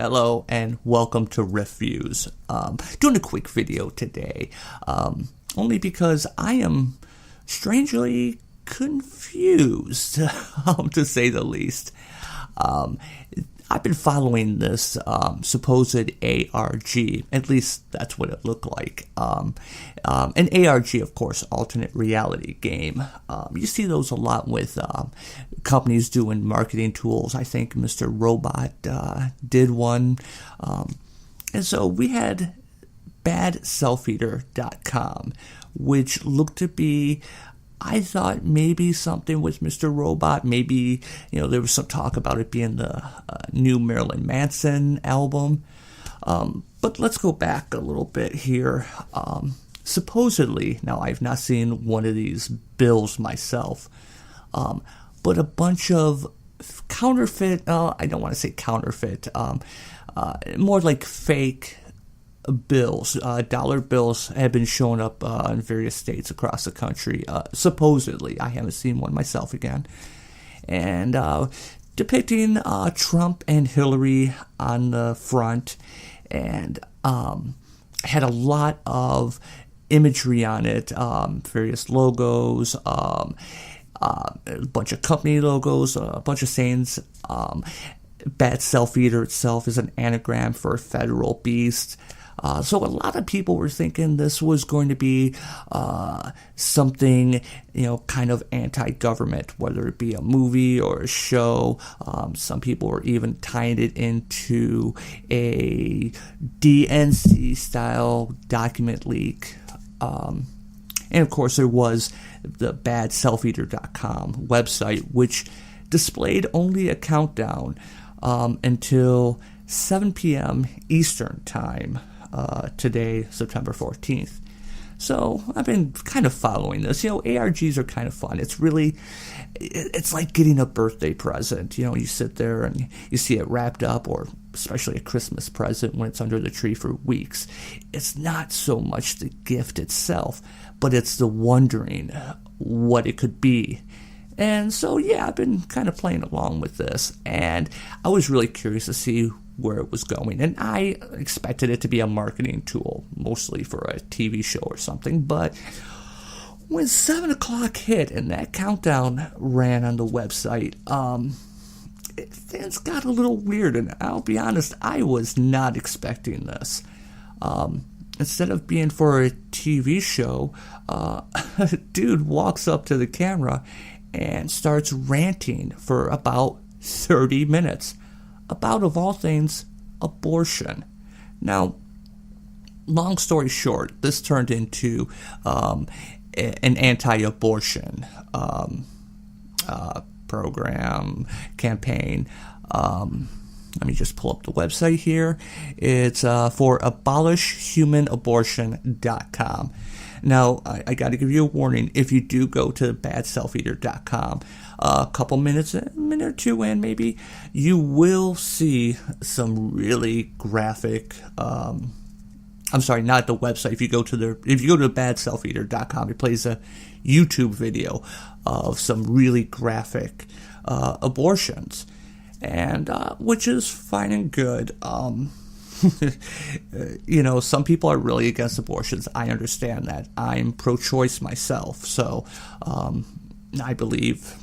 Hello and welcome to Riff Vues. Doing a quick video today, only because I am strangely confused, to say the least. I've been following this supposed ARG, at least that's what it looked like. An ARG, of course, alternate reality game. You see those a lot with companies doing marketing tools. I think Mr. Robot did one. And so we had BadSelfEater.com, which looked to be, I thought maybe something with Mr. Robot. Maybe, there was some talk about it being the new Marilyn Manson album. But let's go back a little bit here. Supposedly, now I've not seen one of these bills myself, but a bunch of counterfeit, I don't want to say counterfeit, more like fake bills, dollar bills have been showing up in various states across the country, supposedly. I haven't seen one myself again. And depicting Trump and Hillary on the front, and had a lot of imagery on it, various logos, a bunch of company logos, a bunch of sayings. BadSelfEater itself is an anagram for federal beast. So a lot of people were thinking this was going to be something, kind of anti-government, whether it be a movie or a show. Some people were even tying it into a DNC-style document leak. And of course, there was the BadSelfEater.com website, which displayed only a countdown until 7 p.m. Eastern Time. Today, September 14th. So I've been kind of following this. ARGs are kind of fun. It's like getting a birthday present. You sit there and you see it wrapped up, or especially a Christmas present when it's under the tree for weeks. It's not so much the gift itself, but it's the wondering what it could be. And so, yeah, I've been kind of playing along with this, and I was really curious to see where it was going. And I expected it to be a marketing tool, mostly for a TV show or something. But when 7 o'clock hit and that countdown ran on the website, things got a little weird. And I'll be honest, I was not expecting this. Instead of being for a TV show, a dude walks up to the camera and starts ranting for about 30 minutes about, of all things, abortion. Now, long story short, this turned into an anti-abortion program, campaign. Let me just pull up the website here. It's for abolishhumanabortion.com. Now, I got to give you a warning. If you do go to BadSelfEater.com, a couple minutes, a minute or two in maybe, you will see some really graphic. I'm sorry, not the website. If you go to BadSelfEater.com, it plays a YouTube video of some really graphic abortions, and which is fine and good. Some people are really against abortions. I understand that. I'm pro-choice myself, so I believe,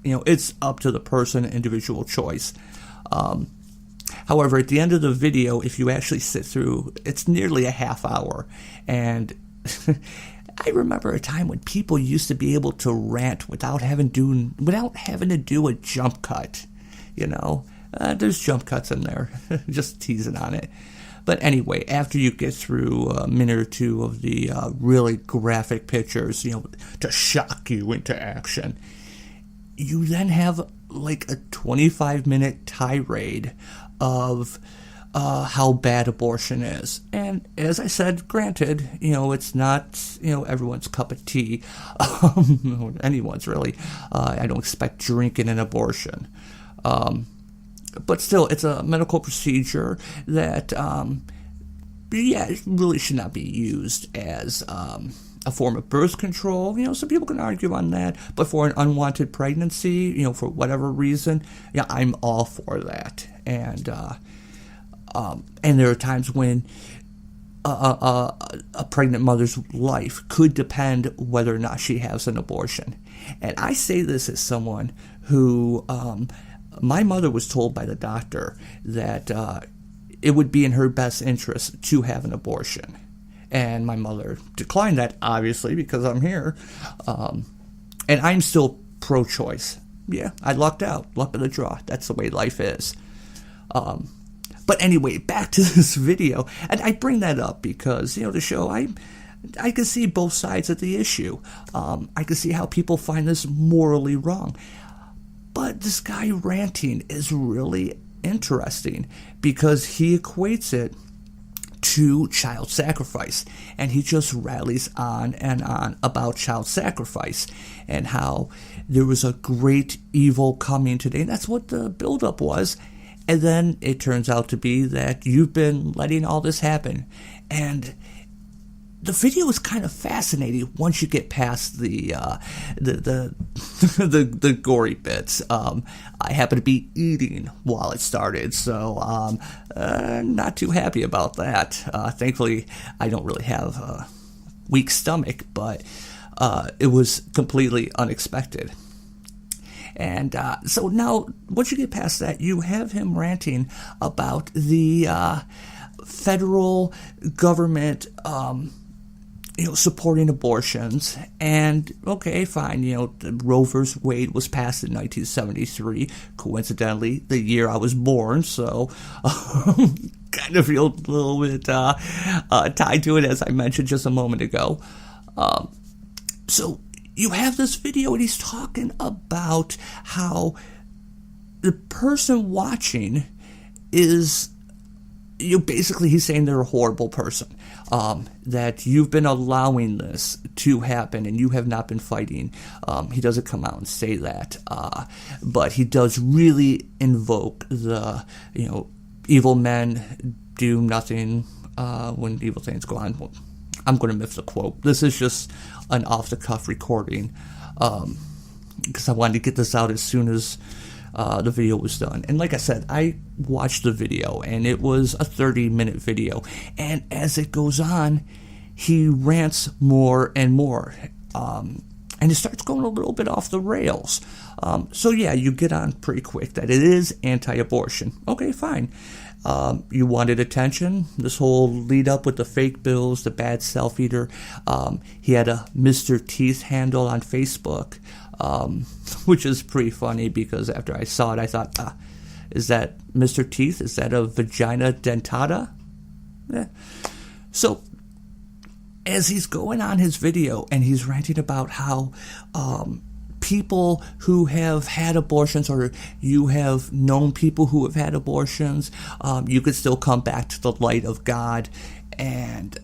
it's up to the person, individual choice. However, at the end of the video, if you actually sit through, it's nearly a half hour, and I remember a time when people used to be able to rant without having to do a jump cut. There's jump cuts in there, just teasing on it. But anyway, after you get through a minute or two of the really graphic pictures, to shock you into action, you then have like a 25-minute tirade of how bad abortion is. And as I said, granted, it's not, everyone's cup of tea, anyone's really. I don't expect drinking an abortion. But still, it's a medical procedure that, it really should not be used as a form of birth control. Some people can argue on that, but for an unwanted pregnancy, for whatever reason, I'm all for that. And And there are times when a pregnant mother's life could depend whether or not she has an abortion. And I say this as someone who, my mother was told by the doctor that it would be in her best interest to have an abortion. And my mother declined that, obviously, because I'm here. And I'm still pro-choice. Yeah, I lucked out. Luck of the draw. That's the way life is. But anyway, back to this video. And I bring that up because, the show, I can see both sides of the issue. I can see how people find this morally wrong. But this guy ranting is really interesting because he equates it to child sacrifice, and he just rallies on and on about child sacrifice and how there was a great evil coming today. And that's what the buildup was. And then it turns out to be that you've been letting all this happen. And the video is kind of fascinating once you get past the gory bits. I happen to be eating while it started, so not too happy about that. Thankfully, I don't really have a weak stomach, but it was completely unexpected. And so now, once you get past that, you have him ranting about the federal government, supporting abortions. And, okay, fine, the Roe vs. Wade was passed in 1973, coincidentally, the year I was born, so kind of feel a little bit tied to it, as I mentioned just a moment ago. So you have this video, and he's talking about how the person watching is, basically he's saying they're a horrible person, that you've been allowing this to happen and you have not been fighting. He doesn't come out and say that, but he does really invoke the, evil men do nothing when evil things go on. Well, I'm going to miss the quote. This is just an off-the-cuff recording because I wanted to get this out as soon as the video was done. And like I said, I watched the video, and it was a 30-minute video. And as it goes on, he rants more and more. And it starts going a little bit off the rails. So yeah, you get on pretty quick that it is anti-abortion. Okay, fine. You wanted attention. This whole lead up with the fake bills, the BadSelfEater. He had a Mr. Teeth handle on Facebook, which is pretty funny because after I saw it, I thought, is that Mr. Teeth? Is that a vagina dentata? Yeah. So as he's going on his video and he's ranting about how people who have had abortions, or you have known people who have had abortions, you could still come back to the light of God, and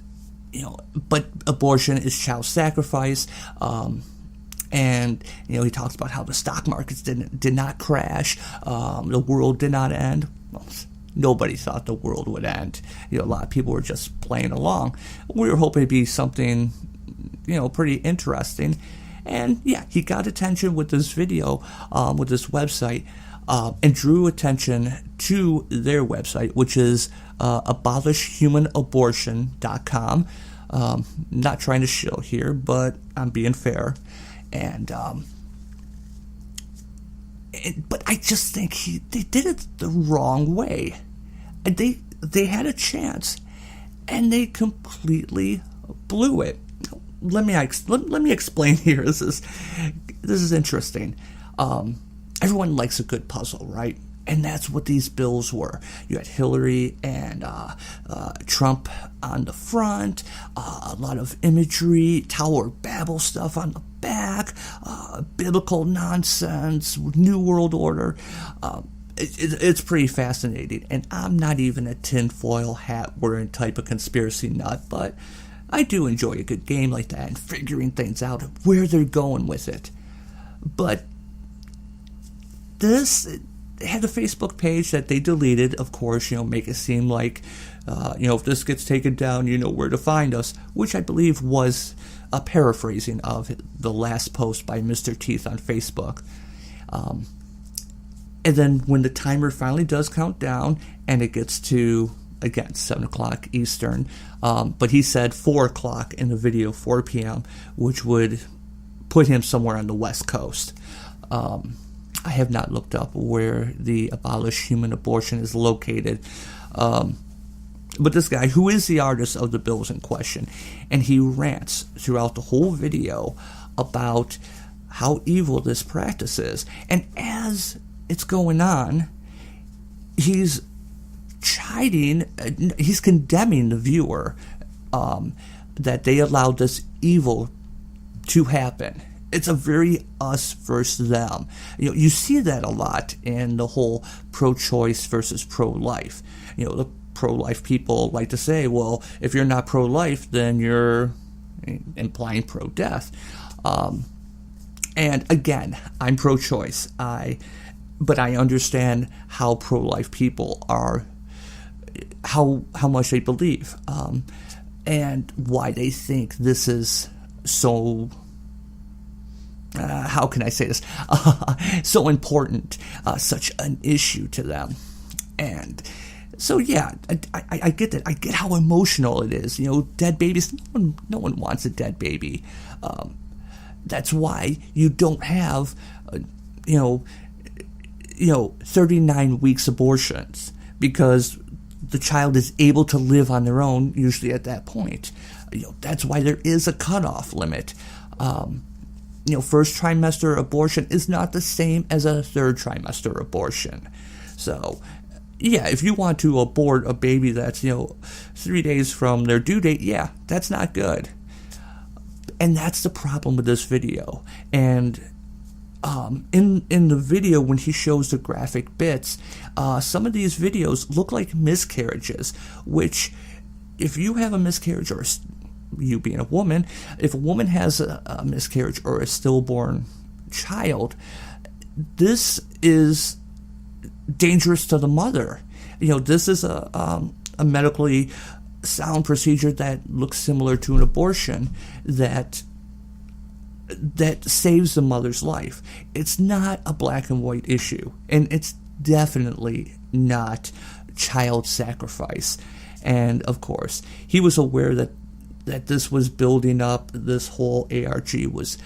but abortion is child sacrifice. And he talks about how the stock markets did not crash, the world did not end. Well, nobody thought the world would end. A lot of people were just playing along. We were hoping to be something, pretty interesting. And yeah, he got attention with this video, with this website, and drew attention to their website, which is abolishhumanabortion.com. Not trying to shill here, but I'm being fair. And but I just think they did it the wrong way. They had a chance, and they completely blew it. Let me explain here. This is interesting. Everyone likes a good puzzle, right? And that's what these bills were. You had Hillary and Trump on the front, a lot of imagery, Tower of Babel stuff on the back, biblical nonsense, New World Order. It's pretty fascinating. And I'm not even a tinfoil hat wearing type of conspiracy nut, but I do enjoy a good game like that and figuring things out, where they're going with it. But this had a Facebook page that they deleted, of course, make it seem like, if this gets taken down, you know where to find us, which I believe was a paraphrasing of the last post by Mr. Teeth on Facebook. And then when the timer finally does count down and it gets to, again, 7 o'clock Eastern, but he said 4 o'clock in the video, 4 p.m., which would put him somewhere on the West Coast. I have not looked up where the Abolish Human Abortion is located. But this guy, who is the artist of the bills in question, and he rants throughout the whole video about how evil this practice is. And as it's going on, he's chiding, he's condemning the viewer that they allowed this evil to happen. It's a very us versus them. You see that a lot in the whole pro-choice versus pro-life. The pro-life people like to say, well, if you're not pro-life, then you're implying pro-death. And again, I'm pro-choice. But I understand how pro-life people are, how much they believe, and why they think this is so. How can I say this? So important, such an issue to them. And so, yeah, I get that. I get how emotional it is. Dead babies, no one wants a dead baby. That's why you don't have, 39 weeks abortions, because the child is able to live on their own, usually at that point. That's why there is a cutoff limit. First trimester abortion is not the same as a third trimester abortion. So, yeah, if you want to abort a baby that's, 3 days from their due date, yeah, that's not good. And that's the problem with this video. And in the video, when he shows the graphic bits, some of these videos look like miscarriages, which, if you have a miscarriage, or you being a woman, if a woman has a miscarriage or a stillborn child, this is dangerous to the mother. This is a medically sound procedure that looks similar to an abortion that saves the mother's life. It's not a black and white issue, and it's definitely not child sacrifice. And of course, he was aware that this was building up, this whole ARG was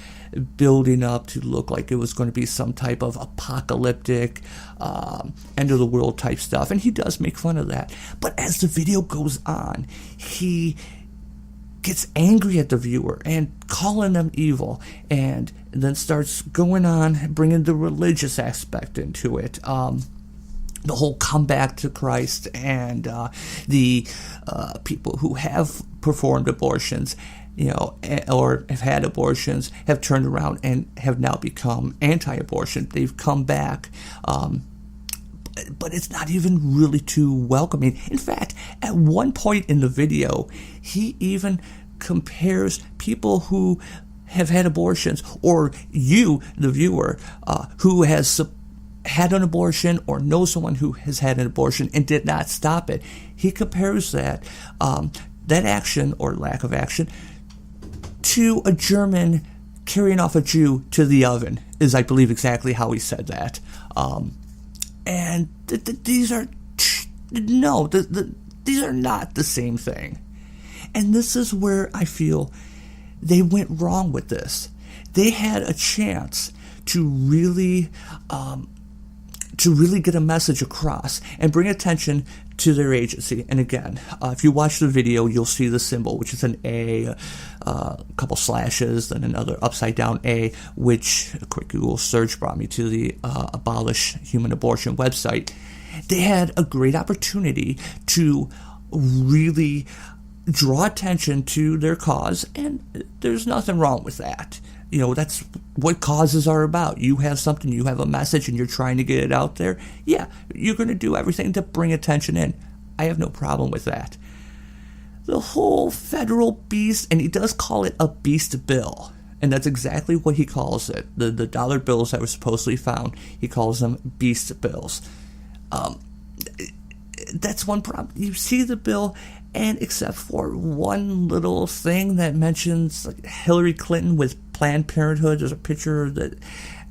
building up to look like it was going to be some type of apocalyptic, end of the world type stuff. And he does make fun of that. But as the video goes on, he gets angry at the viewer and calling them evil, and then starts going on, bringing the religious aspect into it. The whole comeback to Christ, and the people who have performed abortions, or have had abortions, have turned around and have now become anti-abortion. They've come back, but it's not even really too welcoming. In fact, at one point in the video, he even compares people who have had abortions, or you, the viewer, who has had an abortion or know someone who has had an abortion and did not stop it. He compares that action or lack of action to a German carrying off a Jew to the oven, is, I believe, exactly how he said that. And these are these are not the same thing. And this is where I feel they went wrong with this. They had a chance to really get a message across and bring attention to their agency. And again, if you watch the video, you'll see the symbol, which is an A, a couple slashes, then another upside down A, which a quick Google search brought me to the Abolish Human Abortion website. They had a great opportunity to really draw attention to their cause, and there's nothing wrong with that. That's what causes are about. You have something, you have a message, and you're trying to get it out there. Yeah, you're going to do everything to bring attention in. I have no problem with that. The whole federal beast, and he does call it a beast bill, and that's exactly what he calls it. The dollar bills that were supposedly found, he calls them beast bills. That's one problem. You see the bill, and except for one little thing that mentions Hillary Clinton with Planned Parenthood, there's a picture that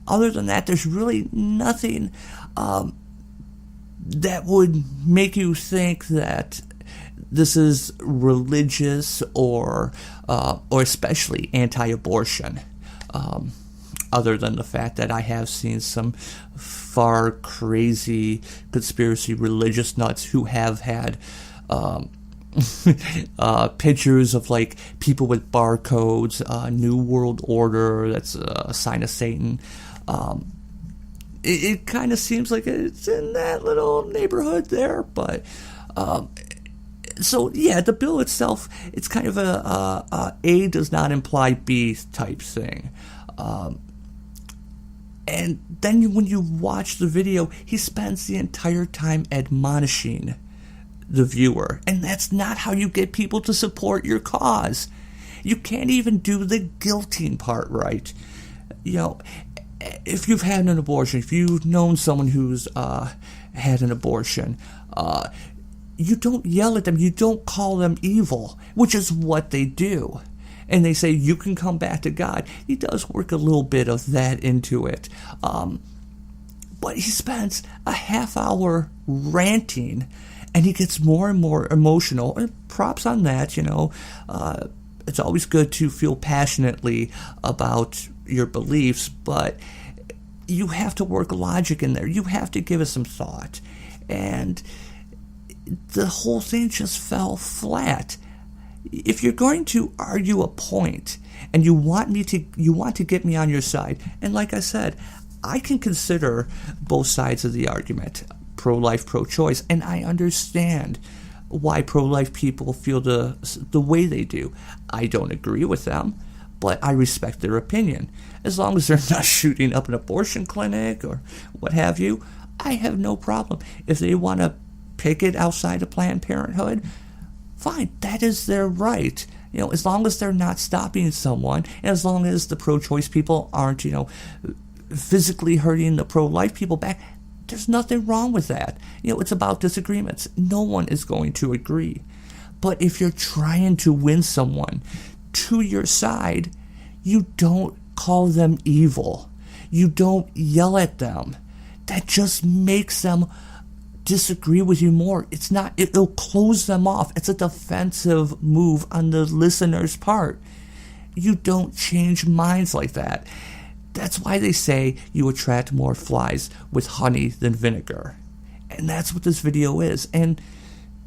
other than that, there's really nothing that would make you think that this is religious or especially anti-abortion. Other than the fact that I have seen some far crazy conspiracy religious nuts who have had pictures of like people with barcodes, New World Order, that's a sign of Satan. It kind of seems like it's in that little neighborhood there, but so yeah, the bill itself, it's kind of A does not imply B type thing. And then when you watch the video, he spends the entire time admonishing the viewer. And that's not how you get people to support your cause. You can't even do the guilting part right. You know, if you've had an abortion, if you've known someone who's had an abortion, you don't yell at them. You don't call them evil, which is what they do. And they say, you can come back to God. He does work a little bit of that into it. But he spends a half hour ranting, and he gets more and more emotional. And props on that, you know. It's always good to feel passionately about your beliefs, but you have to work logic in there. You have to give it some thought. And the whole thing just fell flat. If you're going to argue a point and you want to get me on your side, and like I said, I can consider both sides of the argument, pro-life, pro-choice, and I understand why pro-life people feel the way they do. I don't agree with them, but I respect their opinion. As long as they're not shooting up an abortion clinic or what have you, I have no problem. If they want to picket outside of Planned Parenthood, fine, that is their right. You know, as long as they're not stopping someone, and as long as the pro-choice people aren't, you know, physically hurting the pro-life people back, there's nothing wrong with that. You know, it's about disagreements. No one is going to agree. But if you're trying to win someone to your side, you don't call them evil. You don't yell at them. That just makes them disagree with you more. It'll close them off. It's a defensive move on the listener's part. You don't change minds like that. That's why they say you attract more flies with honey than vinegar. And that's what this video is. And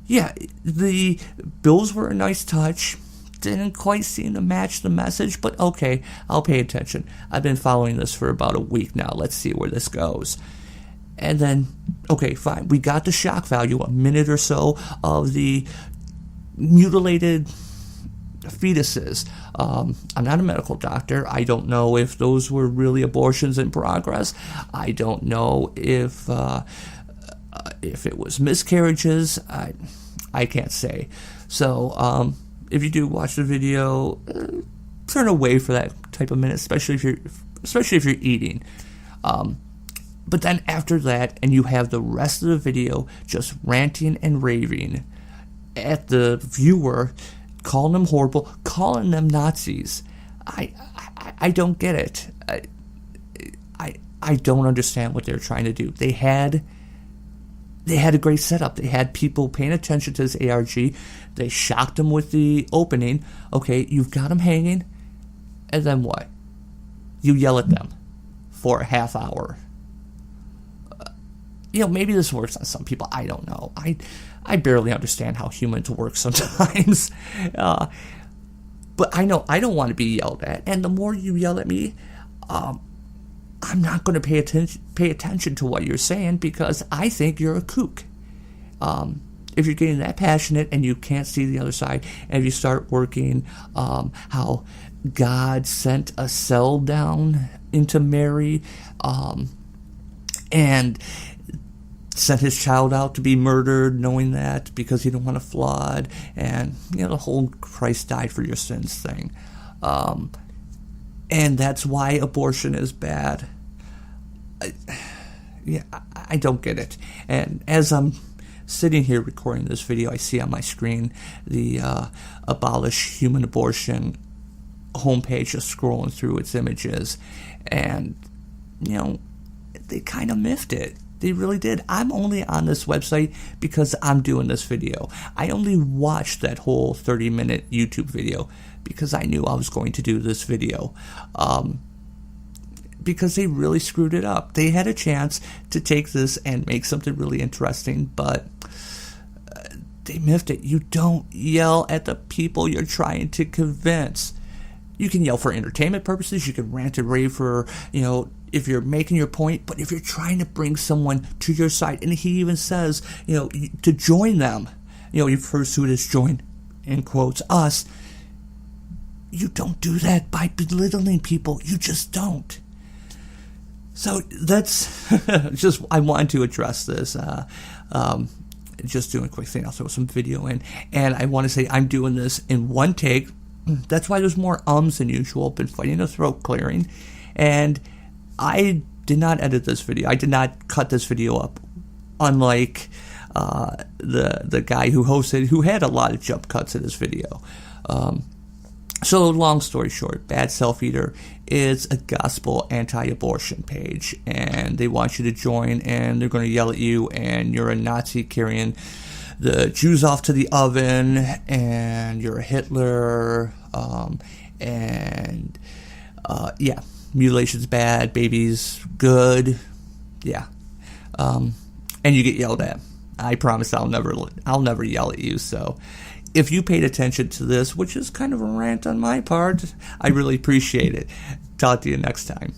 yeah, the bills were a nice touch. Didn't quite seem to match the message, but okay, I'll pay attention. I've been following this for about a week now. Let's see where this goes. And then, okay, fine. We got the shock value, a minute or so of the mutilated fetuses. I'm not a medical doctor. I don't know if those were really abortions in progress. I don't know if it was miscarriages. I can't say. So, if you do watch the video, turn away for that type of minute, especially if you're eating. But then after that, and you have the rest of the video just ranting and raving at the viewer, calling them horrible, calling them Nazis. I don't get it. I don't understand what they're trying to do. They had a great setup. They had people paying attention to this ARG. They shocked them with the opening. Okay, you've got them hanging, and then what? You yell at them for a half hour. You know, maybe this works on some people. I don't know. I barely understand how humans work sometimes. But I know I don't want to be yelled at. And the more you yell at me, I'm not going to pay attention to what you're saying because I think you're a kook. If you're getting that passionate and you can't see the other side, and if you start working how God sent a cell down into Mary and sent his child out to be murdered, knowing that because he didn't want a flood, and you know the whole Christ died for your sins thing, and that's why abortion is bad. I don't get it. And as I'm sitting here recording this video, I see on my screen the Abolish Human Abortion homepage just scrolling through its images, and they kind of miffed it. They really did. I'm only on this website because I'm doing this video. I only watched that whole 30-minute YouTube video because I knew I was going to do this video. Because they really screwed it up. They had a chance to take this and make something really interesting, but they miffed it. You don't yell at the people you're trying to convince. You can yell for entertainment purposes. You can rant and rave for, if you're making your point. But if you're trying to bring someone to your side, and he even says, to join them, he refers to it as join, in quotes, us. You don't do that by belittling people. You just don't. So that's just, I wanted to address this. Just doing a quick thing. I'll throw some video in. And I want to say I'm doing this in one take. That's why there's more ums than usual. Been fighting a throat clearing. And I did not edit this video. I did not cut this video up. Unlike the guy who hosted, who had a lot of jump cuts in this video. So long story short, BadSelfEater is a gospel anti-abortion page, and they want you to join, and they're going to yell at you, and you're a Nazi carrying the Jews off to the oven, and you're a Hitler, mutilation's bad, babies good, and you get yelled at. I promise I'll never yell at you. So if you paid attention to this, which is kind of a rant on my part, I really appreciate it. Talk to you next time.